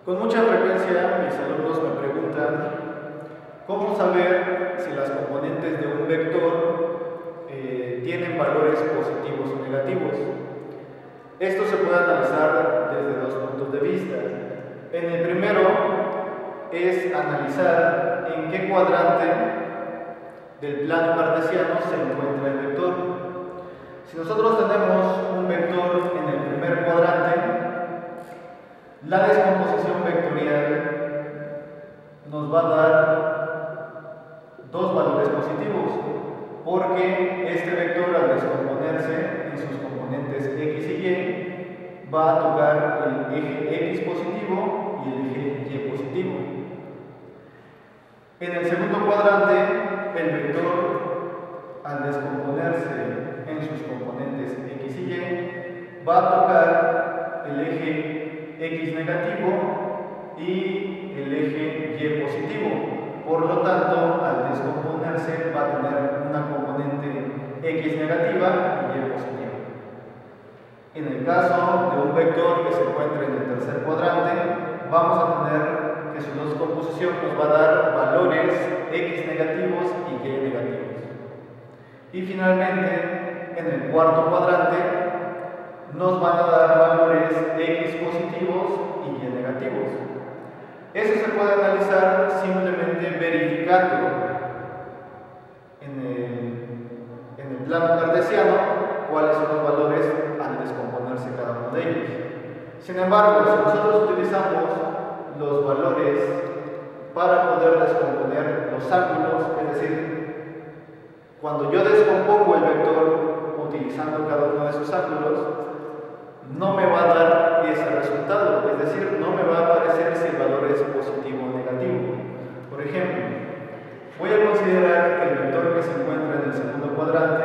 Con mucha frecuencia mis alumnos me preguntan cómo saber si las componentes de un vector tienen valores positivos o negativos. Esto se puede analizar desde dos puntos de vista. En el primero es analizar en qué cuadrante del plano cartesiano se encuentra el vector. Si nosotros tenemos un vector en el primer cuadrante, la descomposición vectorial nos va a dar dos valores positivos, porque este vector, al descomponerse en sus componentes x y y, va a tocar el eje x positivo y el eje y positivo. En el segundo cuadrante, el vector, al descomponerse en sus componentes x y y, va a tocar el eje x negativo y el eje y positivo. Por lo tanto, al descomponerse va a tener una componente x negativa y y positiva. En el caso de un vector que se encuentre en el tercer cuadrante, vamos a tener que su descomposición nos va a dar valores x negativos y y negativos. Y finalmente, en el cuarto cuadrante, nos van a dar valores x positivos y y negativos. Eso se puede analizar simplemente verificando en el plano cartesiano cuáles son los valores al descomponerse cada uno de ellos. Sin embargo, si nosotros utilizamos los valores para poder descomponer los ángulos, es decir, cuando yo descompongo el vector utilizando cada uno de sus ángulos, no me va a dar ese resultado, es decir, no me va a aparecer si el valor es positivo o negativo. Por ejemplo, voy a considerar que el vector que se encuentra en el segundo cuadrante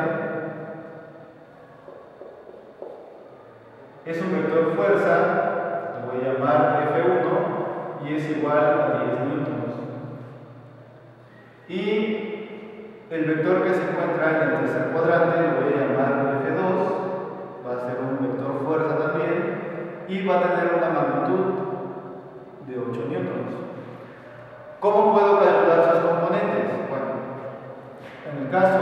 es un vector fuerza, lo voy a llamar F1 y es igual a 10 newtons. Y el vector que se encuentra en el tercer cuadrante lo voy a llamar F2, va a ser un vector fuerza también y va a tener una magnitud de 8 newtons. ¿Cómo puedo calcular sus componentes? Bueno, en el caso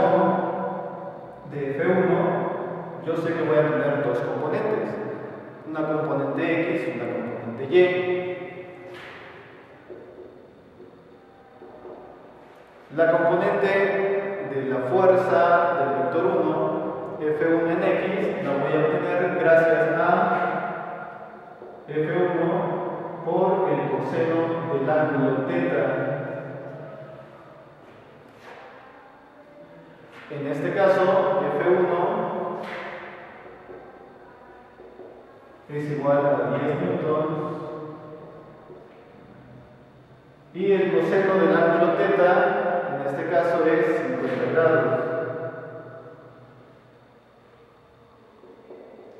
de F1, yo sé que voy a tener dos componentes, una componente X y una componente Y. La componente de la fuerza del vector 1, F1 en X, la voy a obtener gracias a F1 por el coseno del ángulo θ. En este caso, F1 es igual a 10 newtons y el coseno del ángulo θ, en este caso, es 50 grados.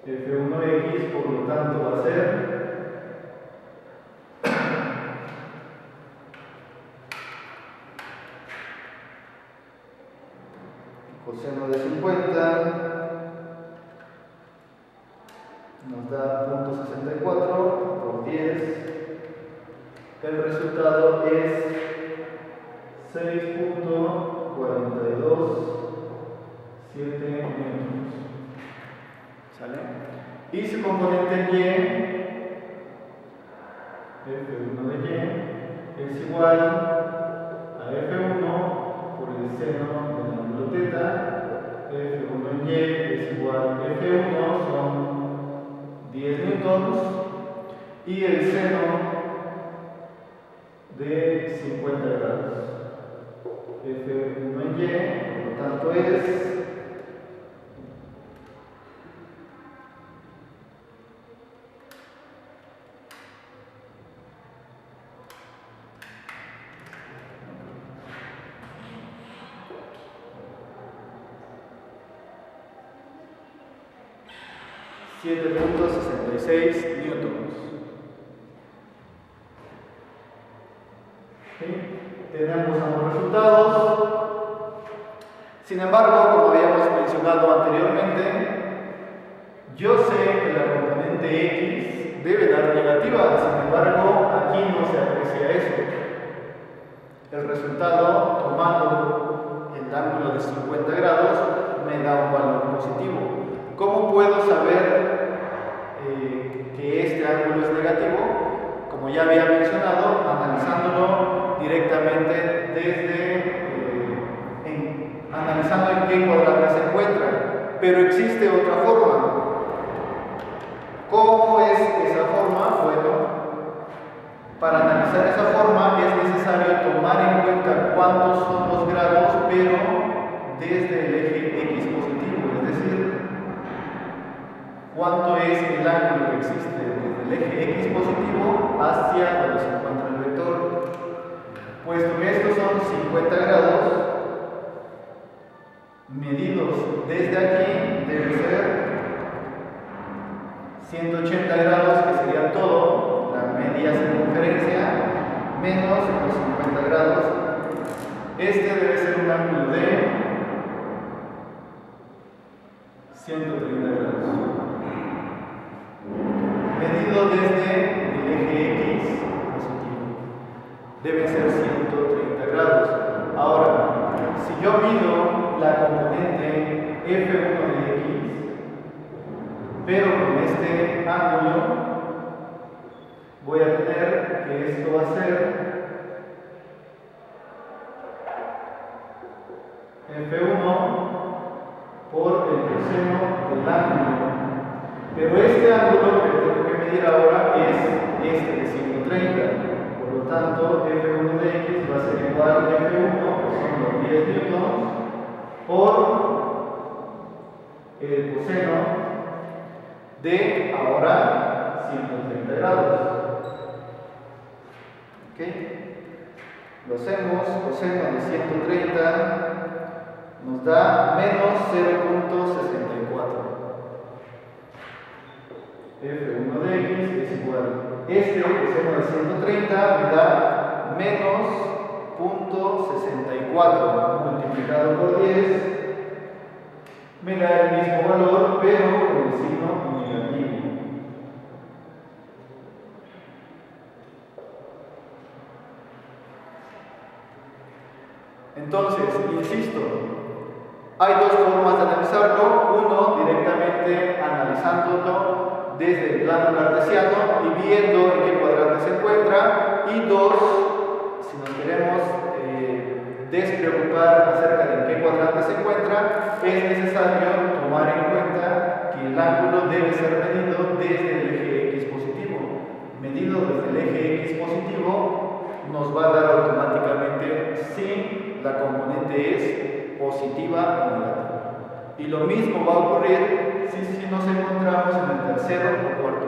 F1x, por lo tanto, va a ser coseno de 50 nos da 0.64 por 10. El resultado es 6.4279 newtons. ¿Sale? Y su componente Y, F1 de Y, es igual a F1 por el seno del ángulo θ. F1 en Y es igual a F1, son 10 newtons, y el seno de 50 grados. F1 en Y, por lo tanto, es 7.66 newtons. ¿Sí? Tenemos ambos resultados. Sin embargo, como habíamos mencionado anteriormente, yo sé que la componente X debe dar negativa, sin embargo, aquí no se aprecia eso. El resultado, tomando el ángulo de 50 grados, me da un valor positivo. ¿Cómo puedo saber que este ángulo es negativo? Como ya había mencionado, analizándolo directamente analizando en qué cuadrante se encuentra. Pero existe otra forma. ¿Cómo es esa forma? Bueno, para analizar esa forma es necesario tomar en cuenta cuántos son los grados, pero desde el eje X positivo, es decir, cuánto es el ángulo que existe desde el eje X positivo hacia donde se encuentra el vector. Puesto que estos son 50 grados, medidos desde aquí debe ser 180 grados, que sería todo, la media circunferencia, menos los 50 grados. Este debe ser un ángulo de 130 grados. Medido desde el eje X positivo, debe ser 130 grados. Ahora, si yo mido la componente F1 de X, pero con este ángulo, voy a tener que esto va a ser F1 por el coseno del ángulo. Pero este ángulo que tengo que medir ahora es este de 130. Por lo tanto, F1 de X va a ser igual a F1, que son los 10 newtons, por el coseno de ahora 130 grados. ¿Ok? Lo hacemos, coseno de 130 nos da menos 0.64. F1 de X es igual. Este coseno de 130 me da menos 0.64 multiplicado por 10. Me da el mismo valor, pero con el signo negativo. Entonces, insisto, hay dos formas de analizarlo. Uno, directamente analizándolo desde el plano cartesiano y viendo en qué cuadrante se encuentra. Y dos, si nos queremos despreocupar acerca de en qué cuadrante se encuentra, es necesario tomar en cuenta que el ángulo debe ser medido desde el eje X positivo. Medido desde el eje X positivo nos va a dar automáticamente si la componente es positiva o negativa. Y lo mismo va a ocurrir si nos encontramos en el tercero o cuarto